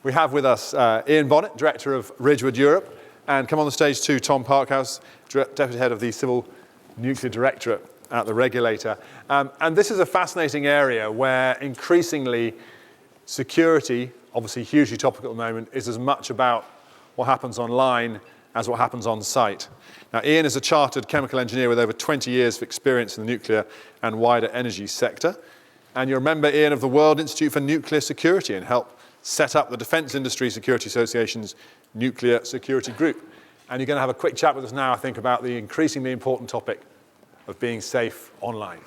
We have with us Ian Bonnett, Director of Ridgewood Europe, and come on the stage too, Tom Parkhouse, Deputy Head of the Civil Nuclear Directorate at the regulator. And this is a fascinating area where increasingly security, obviously hugely topical at the moment, is as much about what happens online as what happens on site. Now, Ian is a chartered chemical engineer with over 20 years of experience in the nuclear and wider energy sector. And you're a member, Ian, of the World Institute for Nuclear Security and helped set up the Defence Industry Security Association's Nuclear Security Group. And you're going to have a quick chat with us now, I think, about the increasingly important topic of being safe online.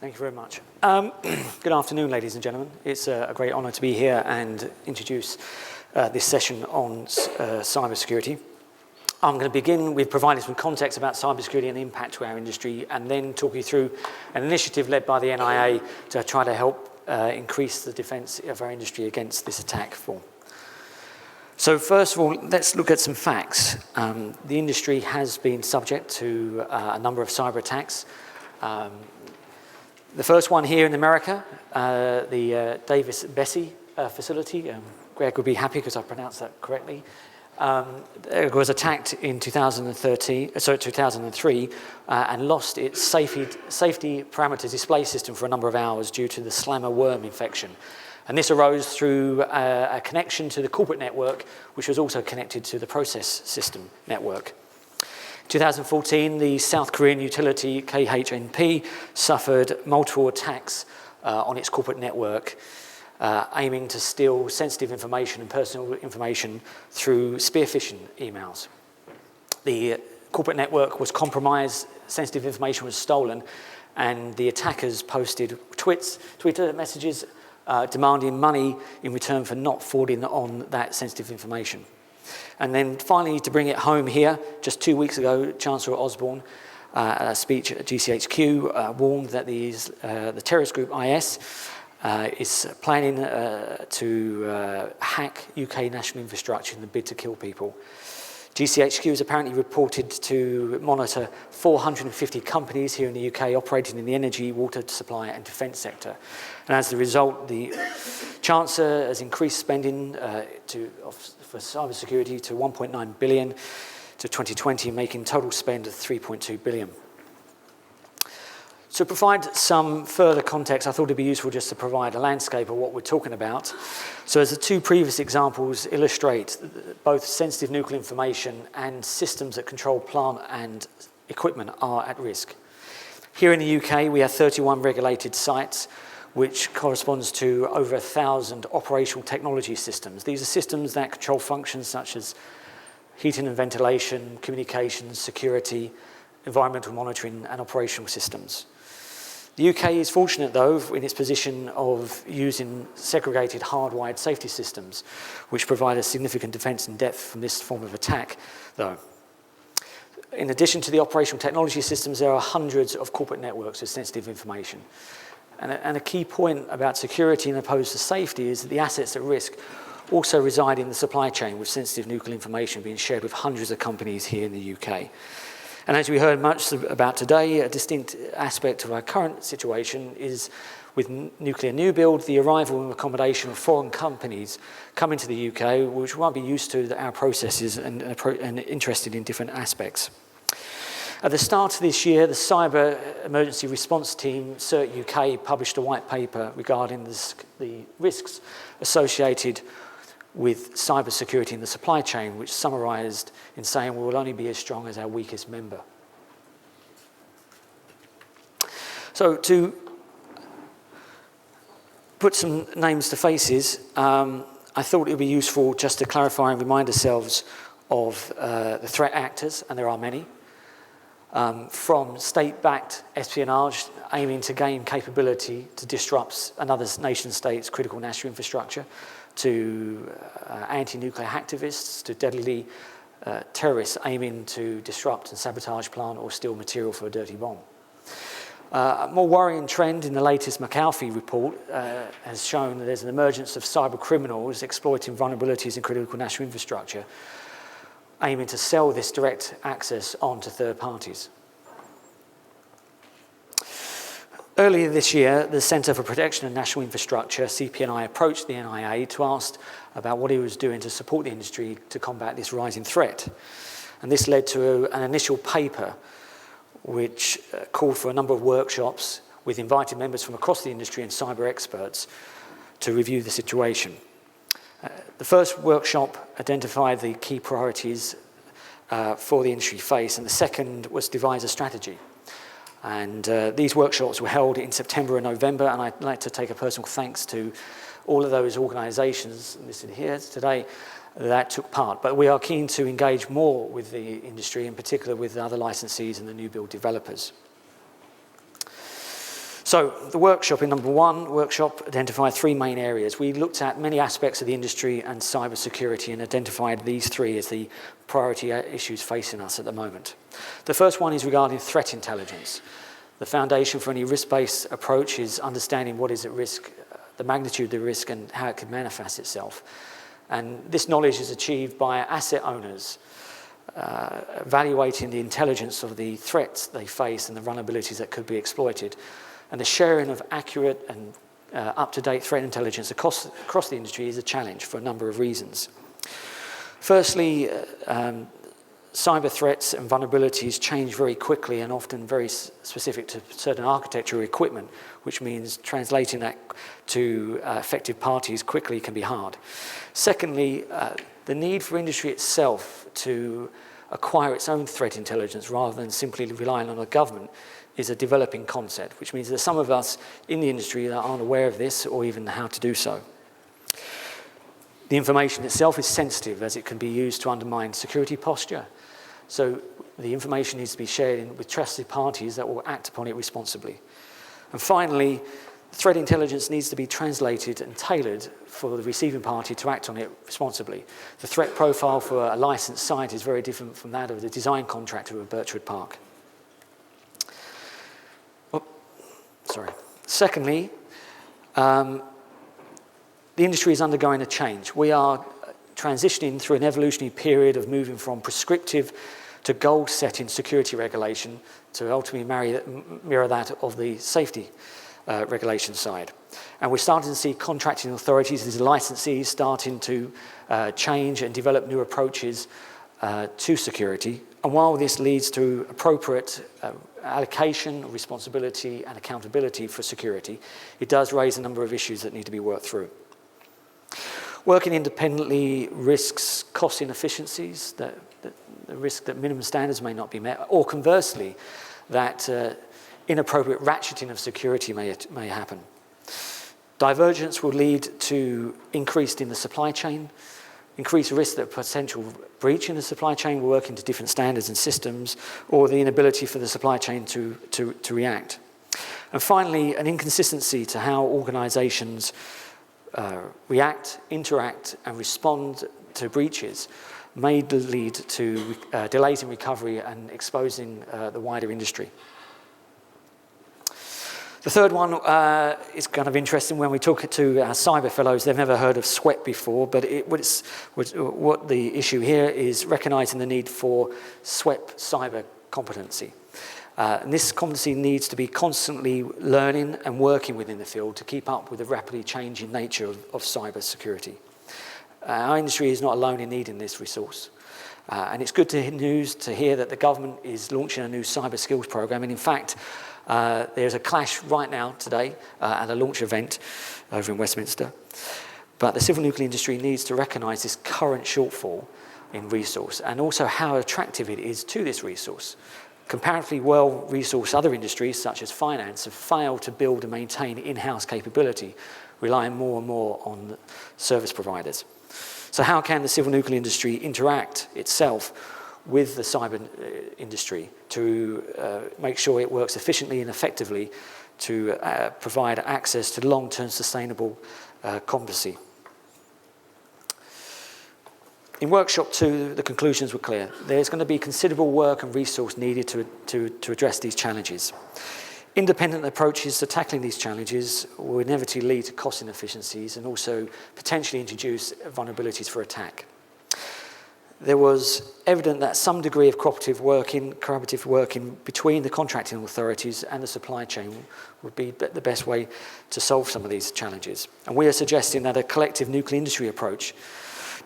Thank you very much. Good afternoon, ladies and gentlemen. It's a great honour to be here and introduce this session on cybersecurity. I'm going to begin with providing some context about cybersecurity and the impact to our industry, and then talk you through an initiative led by the NIA to try to help increase the defence of our industry against this attack form. So first of all, let's look at some facts. The industry has been subject to a number of cyber attacks. The first one here in America, the Davis-Besse facility. Greg would be happy because I pronounced that correctly. It was attacked in 2003 and lost its safety parameters display system for a number of hours due to the slammer worm infection. And this arose through a connection to the corporate network, which was also connected to the process system network. In 2014, the South Korean utility KHNP suffered multiple attacks on its corporate network, aiming to steal sensitive information and personal information through spear phishing emails. The corporate network was compromised, sensitive information was stolen, and the attackers posted Twitter messages demanding money in return for not forwarding on that sensitive information. And then finally, to bring it home here, just 2 weeks ago, Chancellor Osborne, at a speech at GCHQ, warned that the terrorist group IS is planning to hack UK national infrastructure in the bid to kill people. GCHQ is apparently reported to monitor 450 companies here in the UK operating in the energy, water supply and defence sector. And as a result, the Chancellor has increased spending for cybersecurity to 1.9 billion to 2020, making total spend of 3.2 billion. To provide some further context, I thought it'd be useful just to provide a landscape of what we're talking about. So as the two previous examples illustrate, both sensitive nuclear information and systems that control plant and equipment are at risk. Here in the UK, we have 31 regulated sites, which corresponds to over 1,000 operational technology systems. These are systems that control functions such as heating and ventilation, communications, security, environmental monitoring, and operational systems. The UK is fortunate, though, in its position of using segregated hardwired safety systems, which provide a significant defence in depth from this form of attack, though. In addition to the operational technology systems, there are hundreds of corporate networks with sensitive information. And a key point about security and opposed to safety is that the assets at risk also reside in the supply chain, with sensitive nuclear information being shared with hundreds of companies here in the UK. And as we heard much about today, a distinct aspect of our current situation is with nuclear new build, the arrival and accommodation of foreign companies coming to the UK, which won't be used to our processes and interested in different aspects. At the start of this year, the Cyber Emergency Response Team, CERT UK, published a white paper regarding the risks associated with cybersecurity in the supply chain, which summarised in saying we will only be as strong as our weakest member. So to put some names to faces, I thought it would be useful just to clarify and remind ourselves of the threat actors, and there are many, from state-backed espionage aiming to gain capability to disrupt another nation-state's critical national infrastructure, to anti-nuclear activists, to deadly terrorists aiming to disrupt and sabotage plant or steal material for a dirty bomb. A more worrying trend in the latest McAfee report has shown that there's an emergence of cyber criminals exploiting vulnerabilities in critical national infrastructure, aiming to sell this direct access on to third parties. Earlier this year, the Centre for Protection of National Infrastructure, CPNI, approached the NIA to ask about what it was doing to support the industry to combat this rising threat. And this led to an initial paper which called for a number of workshops with invited members from across the industry and cyber experts to review the situation. The first workshop identified the key priorities for the industry face, and the second was to devise a strategy. And these workshops were held in September and November, and I'd like to take a personal thanks to all of those organisations listed here today that took part. But we are keen to engage more with the industry, in particular with other licensees and the new build developers. So the workshop in number one, workshop identified three main areas. We looked at many aspects of the industry and cyber security and identified these three as the priority issues facing us at the moment. The first one is regarding threat intelligence. The foundation for any risk-based approach is understanding what is at risk, the magnitude of the risk and how it could manifest itself. And this knowledge is achieved by asset owners evaluating the intelligence of the threats they face and the vulnerabilities that could be exploited. And the sharing of accurate and up-to-date threat intelligence across the industry is a challenge for a number of reasons. Firstly, cyber threats and vulnerabilities change very quickly and often very specific to certain architecture or equipment, which means translating that to affected parties quickly can be hard. Secondly, the need for industry itself to acquire its own threat intelligence rather than simply relying on the government is a developing concept, which means that some of us in the industry that aren't aware of this or even how to do so. The information itself is sensitive as it can be used to undermine security posture. So the information needs to be shared with trusted parties that will act upon it responsibly. And finally, threat intelligence needs to be translated and tailored for the receiving party to act on it responsibly. The threat profile for a licensed site is very different from that of the design contractor of Birchwood Park. Secondly, the industry is undergoing a change. We are transitioning through an evolutionary period of moving from prescriptive to goal-setting security regulation to ultimately mirror that of the safety regulation side. And we're starting to see contracting authorities, these licensees, starting to change and develop new approaches to security. And while this leads to appropriate allocation, responsibility and accountability for security, it does raise a number of issues that need to be worked through. Working independently risks cost inefficiencies, the risk that minimum standards may not be met, or conversely, that inappropriate ratcheting of security may happen. Divergence will lead to increase in the supply chain, increased risk that potential breach in the supply chain will work into different standards and systems, or the inability for the supply chain to react. And finally, an inconsistency to how organisations react, interact, and respond to breaches may lead to delays in recovery and exposing the wider industry. The third one is kind of interesting. When we talk to our cyber fellows, they've never heard of SWEP before, but what the issue here is recognising the need for SWEP cyber competency. And this competency needs to be constantly learning and working within the field to keep up with the rapidly changing nature of cyber security. Our industry is not alone in needing this resource. And it's good news to hear that the government is launching a new cyber skills programme. And in fact, there's a clash right now today at a launch event over in Westminster. But the civil nuclear industry needs to recognise this current shortfall in resource and also how attractive it is to this resource. Comparatively well-resourced other industries, such as finance, have failed to build and maintain in-house capability, relying more and more on service providers. So how can the civil nuclear industry interact itself with the cyber industry to make sure it works efficiently and effectively to provide access to long-term sustainable competency? In workshop 2, the conclusions were clear. There's going to be considerable work and resource needed to address these challenges. Independent approaches to tackling these challenges will inevitably lead to cost inefficiencies and also potentially introduce vulnerabilities for attack. there was evident that some degree of collaborative working between the contracting authorities and the supply chain would be the best way to solve some of these challenges. And we are suggesting that a collective nuclear industry approach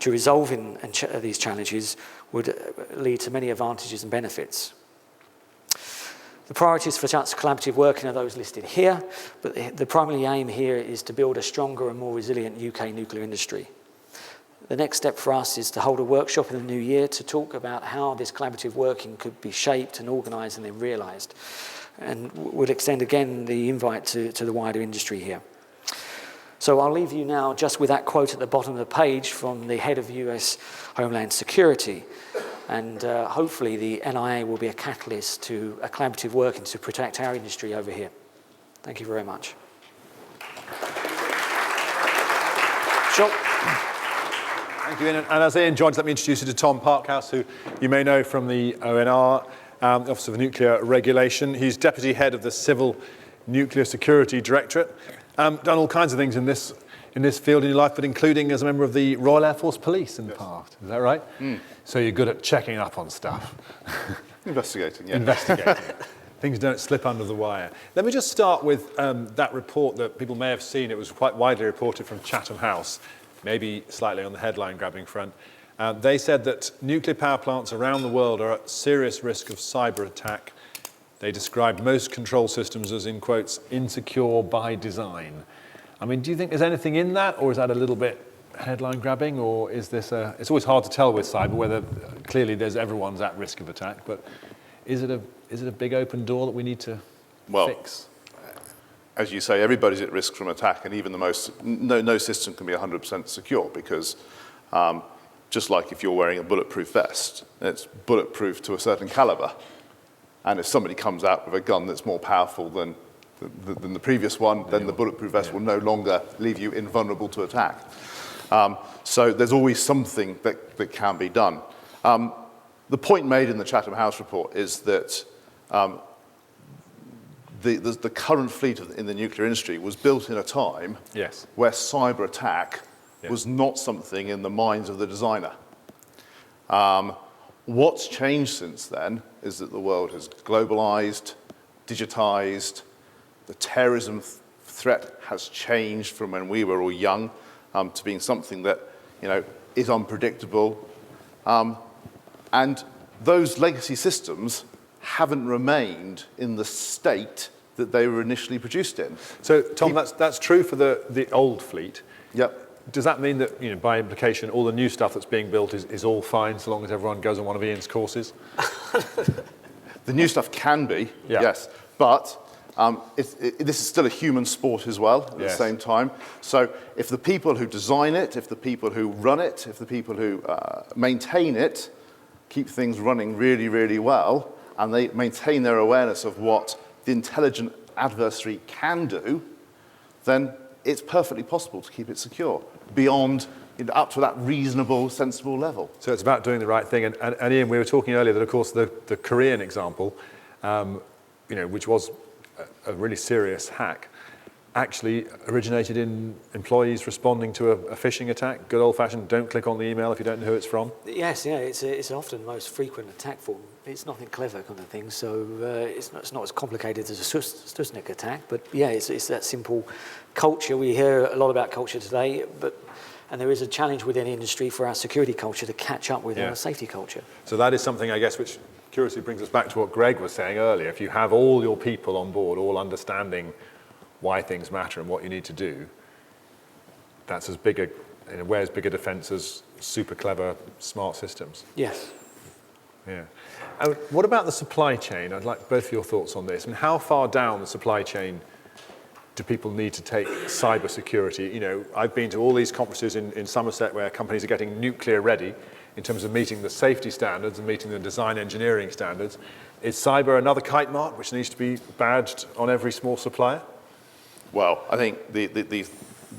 to resolving these challenges would lead to many advantages and benefits. The priorities for such collaborative working are those listed here, but the primary aim here is to build a stronger and more resilient UK nuclear industry. The next step for us is to hold a workshop in the new year to talk about how this collaborative working could be shaped and organised and then realised. And we'll extend again the invite to the wider industry here. So I'll leave you now just with that quote at the bottom of the page from the head of US Homeland Security. And hopefully the NIA will be a catalyst to a collaborative working to protect our industry over here. Thank you very much. Sure. Thank you, Ian. And as Ian joins, let me introduce you to Tom Parkhouse, who you may know from the ONR, the Office of Nuclear Regulation. He's Deputy Head of the Civil Nuclear Security Directorate. Done all kinds of things in this field in your life, but including as a member of the Royal Air Force Police in the past. Is that right? Mm. So you're good at checking up on stuff. Investigating, yeah. Investigating. Things don't slip under the wire. Let me just start with that report that people may have seen. It was quite widely reported from Chatham House, maybe slightly on the headline-grabbing front. They said that nuclear power plants around the world are at serious risk of cyber attack. They described most control systems as, in quotes, insecure by design. I mean, do you think there's anything in that, or is that a little bit headline-grabbing, or is this it's always hard to tell with cyber whether clearly everyone's at risk of attack, but is it a big open door that we need to fix? As you say, everybody's at risk from attack, and even the most, no system can be 100% secure, because just like if you're wearing a bulletproof vest, it's bulletproof to a certain caliber. And if somebody comes out with a gun that's more powerful than the previous one, then the bulletproof vest will no longer leave you invulnerable to attack. So there's always something that can be done. The point made in the Chatham House report is that the current fleet in the nuclear industry was built in a time where cyber attack was not something in the minds of the designer. What's changed since then is that the world has globalized, digitized, the terrorism threat has changed from when we were all young to being something that is unpredictable. And those legacy systems haven't remained in the state that they were initially produced in. So, Tom, that's true for the old fleet. Yep. Does that mean that, by implication, all the new stuff that's being built is all fine so long as everyone goes on one of Ian's courses? The new stuff can be, yes. But this is still a human sport as well at the same time. So if the people who design it, if the people who run it, if the people who maintain it keep things running really, really well, and they maintain their awareness of what the intelligent adversary can do, then it's perfectly possible to keep it secure beyond, up to that reasonable, sensible level. So it's about doing the right thing. And Ian, we were talking earlier that, of course, the Korean example, which was a really serious hack, actually originated in employees responding to a phishing attack. Good old-fashioned, don't click on the email if you don't know who it's from. Yes, it's often the most frequent attack form. It's nothing clever kind of thing, so it's not as complicated as a Stuxnet attack, but it's that simple culture. We hear a lot about culture today, and there is a challenge within the industry for our security culture to catch up with our safety culture. So that is something, I guess, which curiously brings us back to what Greg was saying earlier. If you have all your people on board, all understanding why things matter and what you need to do, that's as big wears bigger defense as super clever, smart systems. Yes. Yeah. What about the supply chain? I'd like both of your thoughts on this. I mean, how far down the supply chain do people need to take cyber security? I've been to all these conferences in Somerset where companies are getting nuclear ready in terms of meeting the safety standards and meeting the design engineering standards. Is cyber another kite mark which needs to be badged on every small supplier? Well, I think the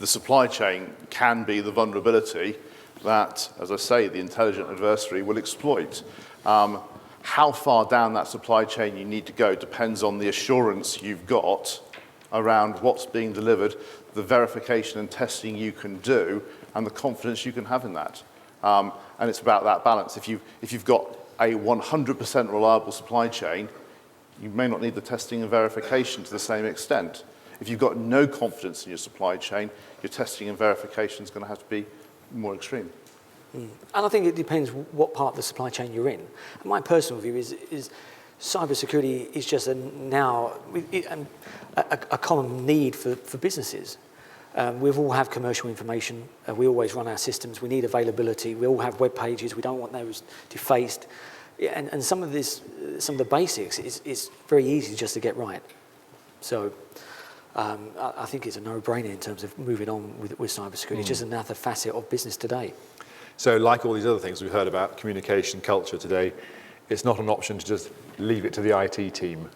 supply chain can be the vulnerability that, as I say, the intelligent adversary will exploit. How far down that supply chain you need to go depends on the assurance you've got around what's being delivered, the verification and testing you can do, and the confidence you can have in that. And it's about that balance. If you've got a 100% reliable supply chain, you may not need the testing and verification to the same extent. If you've got no confidence in your supply chain, your testing and verification is going to have to be more extreme. And I think it depends what part of the supply chain you're in. And my personal view is cybersecurity is just now a common need for businesses. We all have commercial information. We always run our systems. We need availability. We all have web pages. We don't want those defaced. And some of the basics is very easy just to get right. So I think it's a no-brainer in terms of moving on with cybersecurity. It's just another facet of business today. So like all these other things we've heard about, communication, culture today, it's not an option to just leave it to the IT team.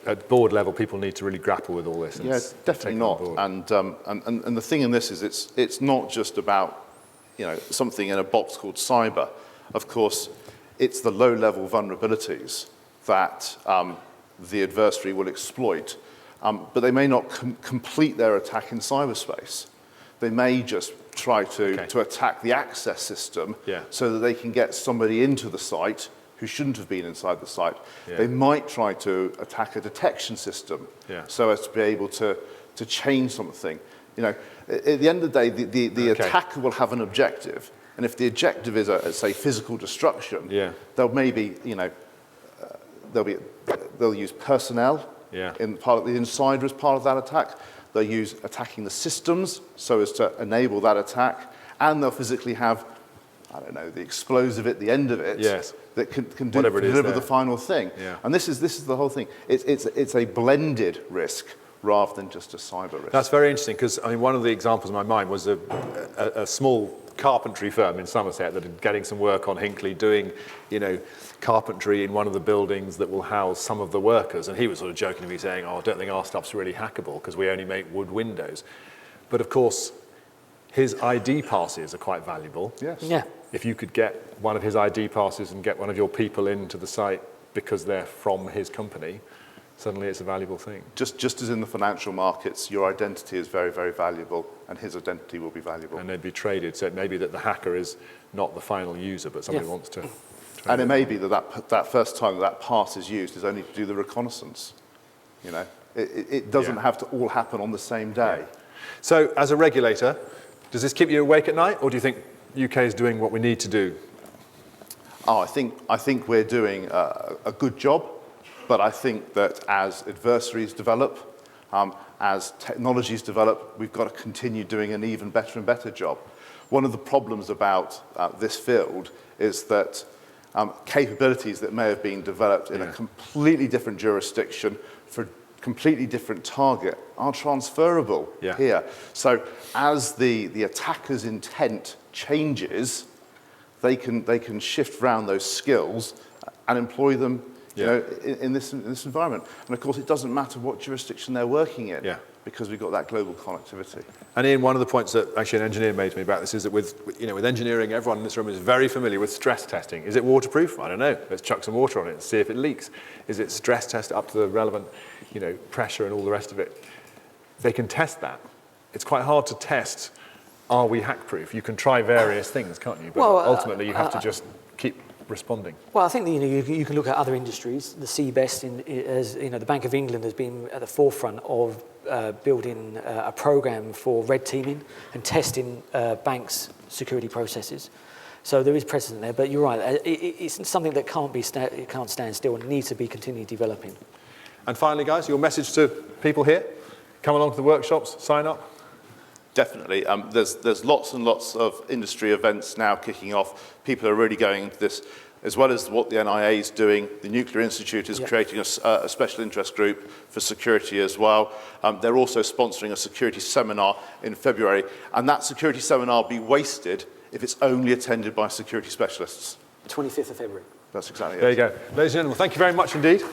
At board level, people need to really grapple with all this. Yeah, definitely not. And the thing in this is it's not just about something in a box called cyber. Of course, it's the low-level vulnerabilities that the adversary will exploit, but they may not complete their attack in cyberspace. They may just try to attack the access system so that they can get somebody into the site who shouldn't have been inside the site. Yeah. They might try to attack a detection system so as to be able to change something. At the end of the day, the attacker will have an objective, and if the objective is, say, physical destruction, they'll maybe, they'll use personnel in part of the insider as part of that attack. They'll use attacking the systems so as to enable that attack, and they'll physically have, I don't know, the explosive at the end of it that can deliver the final thing. Yeah. And this is the whole thing. It's a blended risk rather than just a cyber risk. That's very interesting, because I mean, one of the examples in my mind was a small carpentry firm in Somerset that are getting some work on Hinckley, doing carpentry in one of the buildings that will house some of the workers. And he was sort of joking to me saying, I don't think our stuff's really hackable because we only make wood windows. But of course, his ID passes are quite valuable. Yes. Yeah. If you could get one of his ID passes and get one of your people into the site because they're from his company, suddenly it's a valuable thing. Just as in the financial markets, your identity is very, very valuable, and his identity will be valuable. And they'd be traded, so it may be that the hacker is not the final user, but somebody wants to. And it may be that first time that pass is used is only to do the reconnaissance. It doesn't have to all happen on the same day. Yeah. So, as a regulator, does this keep you awake at night, or do you think UK is doing what we need to do? Oh, I think we're doing a good job, but I think that as adversaries develop, as technologies develop, we've got to continue doing an even better and better job. One of the problems about this field is that capabilities that may have been developed in a completely different jurisdiction for a completely different target are transferable here. So as the attacker's intent changes, they can shift around those skills and employ them in this environment. And of course, it doesn't matter what jurisdiction they're working in because we've got that global connectivity. And Ian, one of the points that actually an engineer made to me about this is that with engineering, everyone in this room is very familiar with stress testing. Is it waterproof? I don't know. Let's chuck some water on it and see if it leaks. Is it stress test up to the relevant, pressure and all the rest of it? They can test that. It's quite hard to test, are we hack-proof? You can try various things, can't you? But ultimately, you have to just keep responding. Well, I think you can look at other industries. The CBEST, the Bank of England has been at the forefront of building a program for red teaming and testing banks' security processes. So there is precedent there, but you're right. It's something that can't stand still and needs to be continually developing. And finally, guys, your message to people here: come along to the workshops, sign up. Definitely. There's lots and lots of industry events now kicking off. People are really going into this, as well as what the NIA is doing. The Nuclear Institute is creating a special interest group for security as well. They're also sponsoring a security seminar in February. And that security seminar will be wasted if it's only attended by security specialists. 25th of February. That's exactly it. There you go. Ladies and gentlemen, thank you very much indeed.